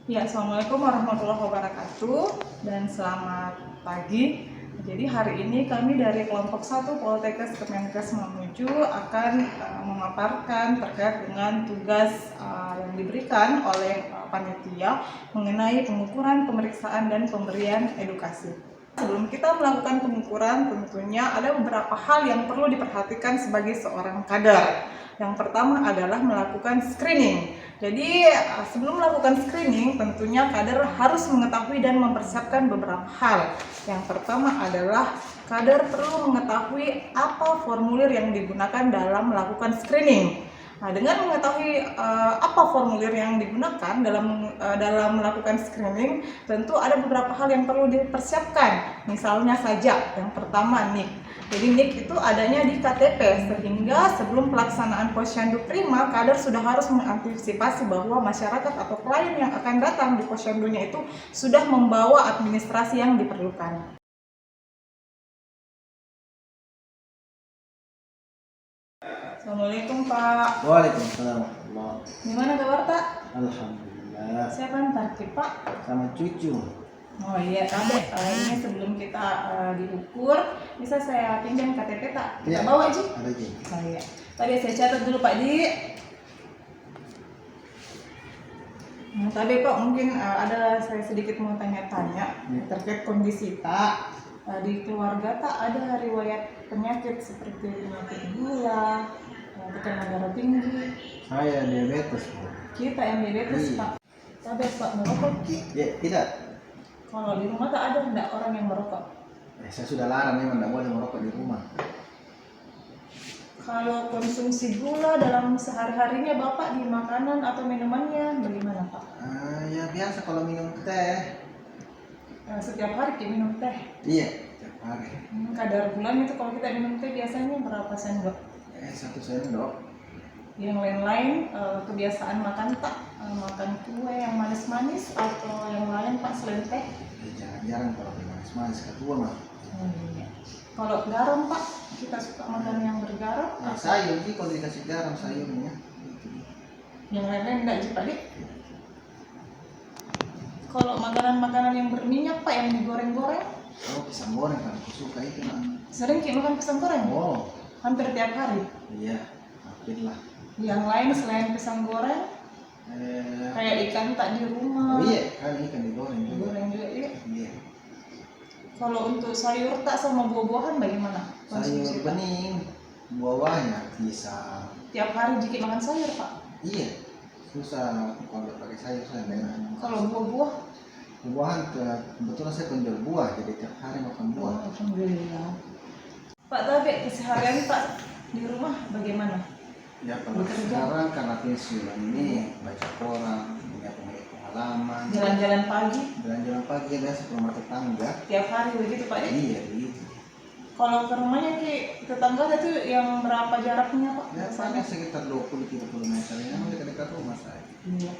Ya, Assalamualaikum warahmatullahi wabarakatuh dan selamat pagi. Jadi hari ini kami dari kelompok 1 Poltekkes Kemenkes Mamuju akan memaparkan terkait dengan tugas yang diberikan oleh panitia mengenai pengukuran, pemeriksaan, dan pemberian edukasi. Sebelum kita melakukan pengukuran, tentunya ada beberapa hal yang perlu diperhatikan sebagai seorang kader. Yang pertama adalah melakukan screening. Jadi sebelum melakukan screening, tentunya kader harus mengetahui dan mempersiapkan beberapa hal. Yang pertama adalah kader perlu mengetahui apa formulir yang digunakan dalam melakukan screening. Nah, dengan mengetahui apa formulir yang digunakan dalam melakukan screening, tentu ada beberapa hal yang perlu dipersiapkan. Misalnya saja, yang pertama NIK. Jadi NIK itu adanya di KTP, sehingga sebelum pelaksanaan posyandu prima, kader sudah harus mengantisipasi bahwa masyarakat atau klien yang akan datang di posyandunya itu sudah membawa administrasi yang diperlukan. Assalamualaikum Pak. Waalaikumsalam. Gimana kabar Pak? Alhamdulillah. Siapa yang parkir Pak? Sama cucu. Oh iya, Kak. Ini sebelum kita diukur, bisa saya pinjam KTP tak? Kita bawa Ji? Ada Ji. Oh iya. Tadi saya catat dulu Pak Ji. Nah, tadi Pak mungkin ada saya sedikit mau tanya-tanya terkait kondisi Tak. Di keluarga Tak ada riwayat penyakit seperti penyakit gula, tekanan darah tinggi. Saya diabetes. Kita yang diabetes Pak. Tapi Pak merokok Ki? Ya, tidak. Kalau di rumah tak ada enggak orang yang merokok? Saya sudah larang memang tidak boleh merokok di rumah. Kalau konsumsi gula dalam sehari-harinya Bapak di makanan atau minumannya bagaimana Pak? Ya biasa kalau minum teh. Setiap hari kita minum teh? Iya, setiap hari. Kadar gulanya itu kalau kita minum teh biasanya berapa sendok? 1 sendok. Yang lain-lain kebiasaan makan tak? Makan kue yang manis-manis atau yang lain Pak selain teh? Jarang-jarang kalau manis-manis ketua mah. Iya. Kalau garam Pak, kita suka makan yang bergaram? Nah, sayur sih kalau dikasih garam sayurnya. Yang lain-lain enggak sih Pak Dik? Kalau makanan-makanan yang berminyak Pak, yang digoreng-goreng? Oh, pisang goreng kan aku suka itu nak. Sering Ki makan pisang goreng? Oh, Hampir tiap hari? iya, hampir lah. Yang lain selain pisang goreng? Kayak ikan tak di rumah? Oh iya, kan ikan digoreng juga. Goreng juga iya. Iya. Kalau untuk sayur tak sama buah-buahan bagaimana? Sayur bening, buah-buahnya bisa. Tiap hari jika makan sayur Pak? Iya, susah kalau pakai sayur saya enak. Kalau buah-buah? Buah-buahan kebetulan saya penjual buah, jadi tiap hari makan buah. Alhamdulillah. Pak tapi keseharian Pak di rumah bagaimana? Ya kalau sekarang karena pensiun ini baca koran, punya pengalaman. Jalan-jalan pagi? Jalan-jalan pagi biasa ke rumah tetangga. Tiap hari begitu Pak ya? Iya begitu. Kalau ke rumahnya Ki, tetangga itu yang berapa jaraknya Pak? Ya paling sekitar 20-30 meter, ini memang dekat-dekat rumah saya. Iya.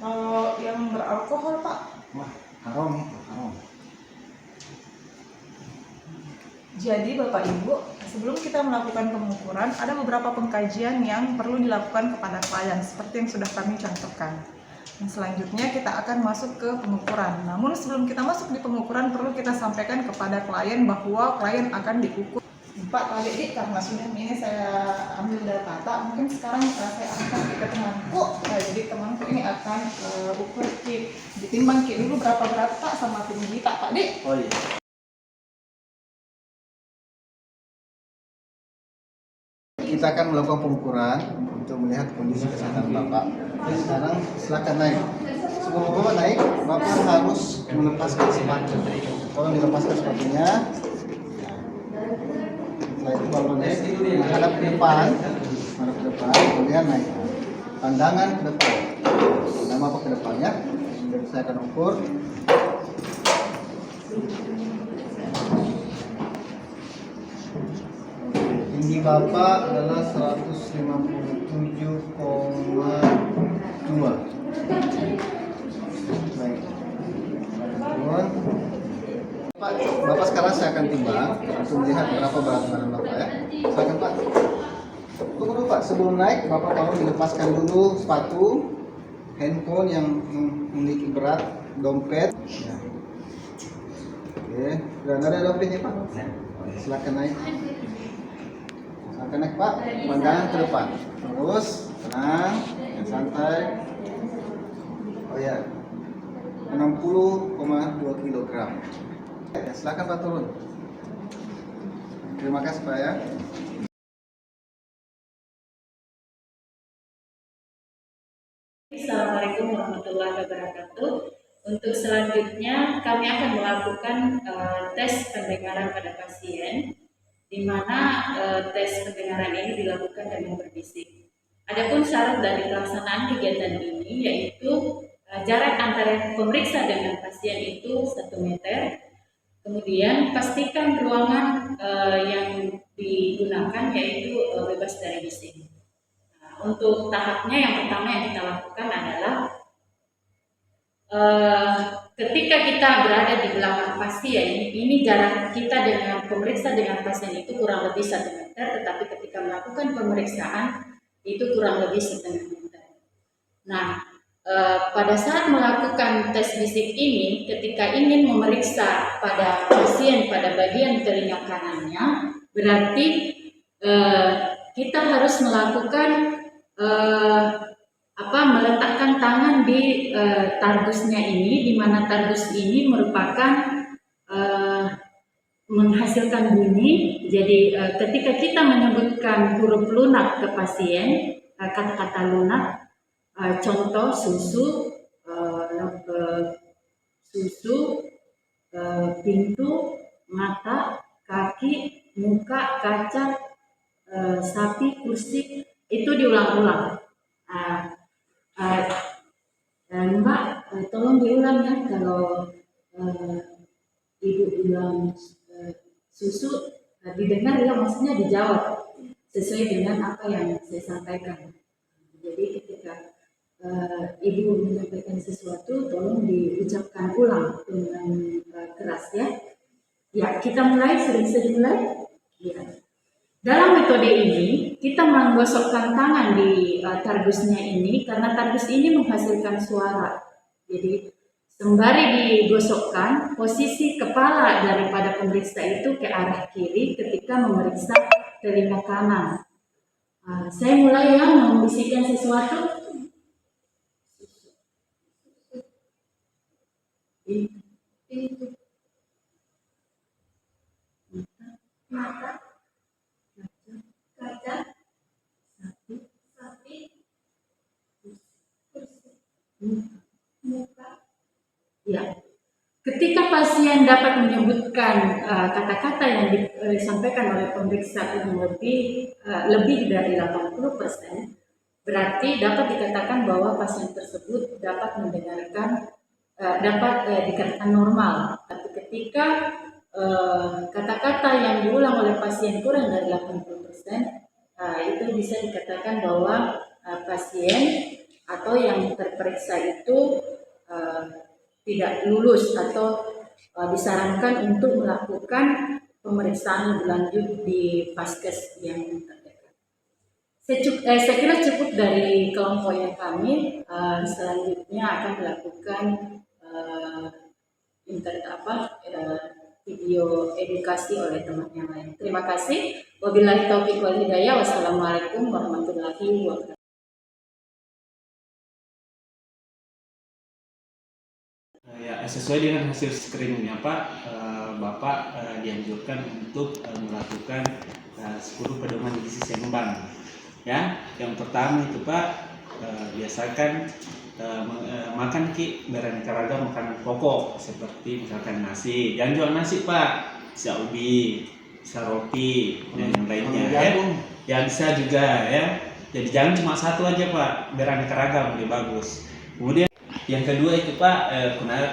Kalau yang beralkohol Pak? Wah, haram itu, haram. Jadi Bapak Ibu, sebelum kita melakukan pengukuran, ada beberapa pengkajian yang perlu dilakukan kepada klien, seperti yang sudah kami contohkan. Dan selanjutnya kita akan masuk ke pengukuran. Namun sebelum kita masuk di pengukuran, perlu kita sampaikan kepada klien bahwa klien akan diukur. Pak tadi karena sudah ini saya ambil data tak, mungkin sekarang saya angkat ke temanku. Jadi temanku ini akan ukur Ki, ditimbang Ki dulu berapa berat Pak sama tinggi tak Pak Dik. Oh iya. Kita akan melakukan pengukuran untuk melihat kondisi kesehatan Bapak. Jadi sekarang silakan naik. Sebelum Bapak naik, Bapak harus melepaskan sepatu. Tolong dilepaskan sepatunya. Setelah itu Bapak naik, menghadap ke depan, kemudian naik. Pandangan ke depan. Nama Bapak ke depannya. Jadi saya akan ukur. Tinggi Bapak adalah 157,2. Baik. Bapak sekarang saya akan timbang untuk melihat berapa berat badan Bapak ya. Silakan Pak. Tunggu dulu Pak, sebelum naik Bapak tolong dilepaskan dulu sepatu. handphone yang memiliki berat, dompet. Ya. Oke, dan ada dompetnya Pak. Silakan naik. Silakan naik Pak. Pandangan ke depan. Terus tenang, dan santai. Oh ya, 60,2 kg. Ya, silakan Pak turun. Terima kasih Pak ya. Assalamualaikum warahmatullahi wabarakatuh. Untuk selanjutnya kami akan melakukan tes pendengaran pada pasien, di mana tes pendengaran ini dilakukan dengan berbisik. Adapun syarat dari pelaksanaan kegiatan ini yaitu jarak antara pemeriksa dengan pasien itu 1 meter. Kemudian pastikan ruangan yang digunakan yaitu bebas dari bising. Untuk tahapnya yang pertama yang kita lakukan adalah ketika kita berada di belakang pasien, ini jarak kita dengan pemeriksa dengan pasien itu kurang lebih 1 meter, tetapi ketika melakukan pemeriksaan itu kurang lebih 1,5 meter. Nah, pada saat melakukan tes bisik ini, ketika ingin memeriksa pada pasien pada bagian telinga kanannya, berarti kita harus melakukan meletakkan tangan di tardusnya ini, di mana tardus ini merupakan menghasilkan bunyi. Jadi ketika kita menyebutkan huruf lunak ke pasien, kata-kata lunak, contoh susu, pintu, mata, kaki, muka, kaca, sapi, kursi, itu diulang-ulang. Mbak, tolong diulang ya kalau ibu bilang susu, didengar ya, maksudnya dijawab sesuai dengan apa yang saya sampaikan. Jadi ketika ibu menyampaikan sesuatu, tolong diucapkan ulang dengan keras ya. Ya, kita mulai, sering-sering mulai. Ya. Dalam metode ini, kita menggosokkan tangan di tardusnya ini karena tardus ini menghasilkan suara. Jadi, sembari digosokkan, posisi kepala daripada pemeriksa itu ke arah kiri ketika memeriksa telinga kanan. Saya mulai ya membisikkan sesuatu. Mata. Kaca, sapi, kursi, muka. Ya, ketika pasien dapat menyebutkan kata-kata yang disampaikan oleh pemeriksa yang lebih dari 80%, berarti dapat dikatakan bahwa pasien tersebut dapat mendengarkan, dikatakan normal. Tapi ketika kata-kata yang diulang oleh pasien kurang dari 80%, itu bisa dikatakan bahwa pasien atau yang terperiksa itu tidak lulus atau disarankan untuk melakukan pemeriksaan lebih lanjut di Vaskes yang terdekat. Saya kira cukup dari kelompok yang kami. Selanjutnya akan melakukan video edukasi oleh teman yang lain. Terima kasih. Wabillahi taufiq wal hidayah. Wassalamualaikum warahmatullahi wabarakatuh. Ya, sesuai dengan hasil screeningnya Pak, Bapak dianjurkan untuk melakukan 10 pedoman gizi seimbang. Ya, yang pertama itu Pak, biasakan makan beraneka ragam makanan pokok seperti misalkan nasi. Jangan jual nasi Pak, bisa ubi, bisa roti dan yang lainnya ya. Ya bisa juga ya. Jadi jangan cuma satu aja Pak, beraneka ragam lebih bagus. Kemudian yang kedua itu Pak,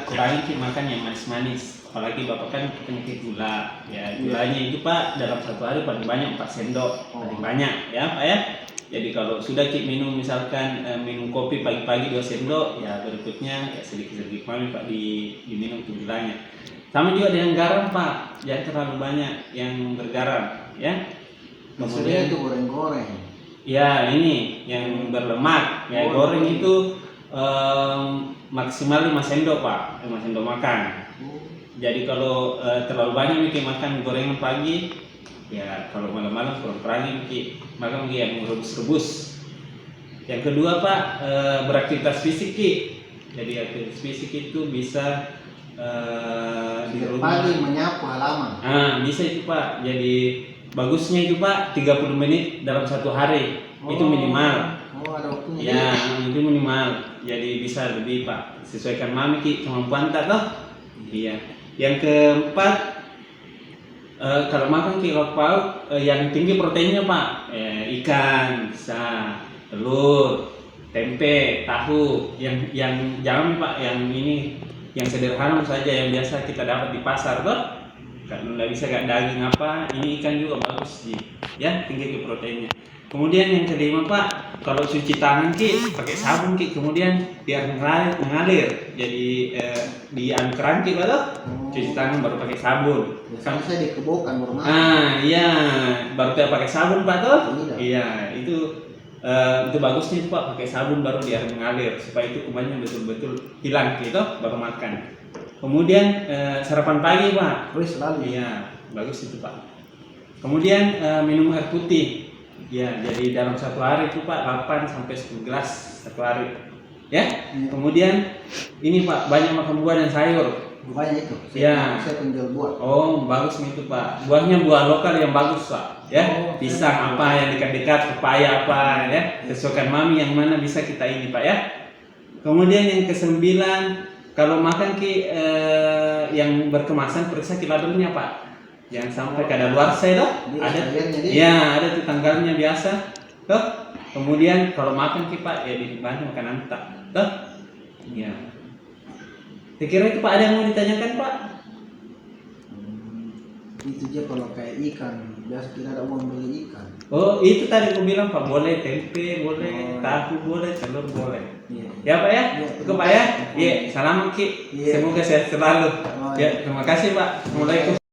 kurangi makan yang manis-manis. Apalagi Bapak kan penyakit gula. Ya, gulanya itu Pak dalam satu hari paling banyak 4 sendok, paling banyak ya Pak ya. Jadi kalau sudah minum misalkan minum kopi pagi-pagi 2 sendok, ya berikutnya ya sedikit-sedikit Pak diminum itu gulanya. Sama juga dengan garam Pak, jangan terlalu banyak yang bergaram ya. Maksudnya itu goreng-goreng. Ya ini yang berlemak, ya goreng itu maksimal 5 sendok Pak, 5 sendok makan. Jadi kalau terlalu banyak Miki makan gorengan pagi, ya kalau malam-malam kurang Miki makan yang rebus-rebus. Yang kedua Pak, beraktivitas fisik Ki. Jadi aktivitas fisik itu bisa di rumah. Pagi menyapu halaman. Bisa itu Pak. Jadi bagusnya itu Pak 30 menit dalam 1 hari. Itu minimal. Oh, ada waktunya. Ya, itu minimal. Jadi bisa lebih Pak. Sesuaikan mami Ki kemampuan tak toh? Iya. Yang keempat, kalau makan Ki lauk yang tinggi proteinnya Pak, ikan, bisa, telur, tempe, tahu. Yang jangan Pak, yang ini yang sederhana saja yang biasa kita dapat di pasar toh. Kalau nggak bisa gak daging apa, ini ikan juga bagus sih. Ya, tinggi proteinnya. Kemudian yang kelima Pak, kalau cuci tangan Ki pakai sabun Ki, kemudian biar mengalir. Jadi di keran Ki Pak toh, cuci tangan baru pakai sabun. Biasanya saya dikebokan rumah. Iya, baru kita pakai sabun Pak toh. Tidak. Iya, itu bagusnya itu Pak, pakai sabun baru biar mengalir supaya itu kumannya betul-betul hilang gitu, baru makan. Kemudian sarapan pagi Pak. Terus selalu. Iya, bagus itu Pak. Kemudian minum air putih. Ya, jadi dalam 1 hari itu Pak 8 sampai 10 gelas 1 hari. Ya. Kemudian ini Pak, banyak makan buah dan sayur. Buahnya itu. Iya. Saya penjual buah. Oh, bagus itu Pak. Buahnya buah lokal yang bagus Pak. Ya, pisang apa yang dekat-dekat, pepaya apa ya. Sesuaikan mami yang mana bisa kita ini Pak ya. Kemudian yang ke-9, kalau makan Ki yang berkemasan periksa Ki labelnya Pak. Jangan sampai kadaluarsa itu. Ada. Ya, ada tuh tanggalnya biasa. Tuh. Kemudian kalau makan Ki Pak ya dibantu makan antak. Tuh. Ya. Saya kira itu Pak ada yang mau ditanyakan Pak? Itu aja kalau kayak ikan, biasa kita ada uang beli ikan. Oh, itu tadi aku bilang Pak, boleh tempe, boleh tahu, boleh telur, boleh. Iya. Ya Pak ya, cukup Pak ya. Iya. Iya, salam Ki. Iya. Semoga sehat selalu. Oh, Ya, terima kasih Pak. Assalamualaikum.